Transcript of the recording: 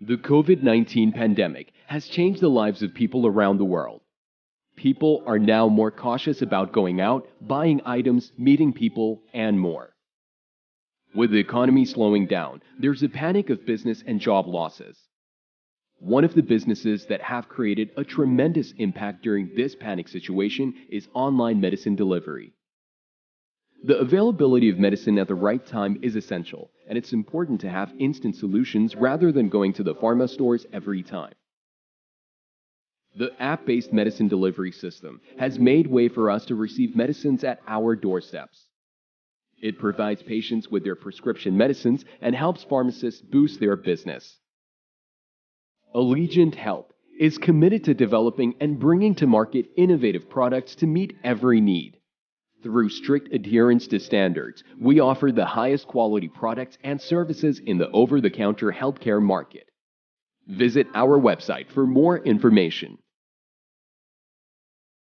The COVID-19 pandemic has changed the lives of people around the world. People are now more cautious about going out, buying items, meeting people, and more. With the economy slowing down, there's a panic of business and job losses. One of the businesses that have created a tremendous impact during this panic situation is online medicine delivery. The availability of medicine at the right time is essential, and it's important to have instant solutions rather than going to the pharma stores every time. The app-based medicine delivery system has made way for us to receive medicines at our doorsteps. It provides patients with their prescription medicines and helps pharmacists boost their business. Allegiant Health is committed to developing and bringing to market innovative products to meet every need. Through strict adherence to standards, we offer the highest quality products and services in the over-the-counter healthcare market. Visit our website for more information.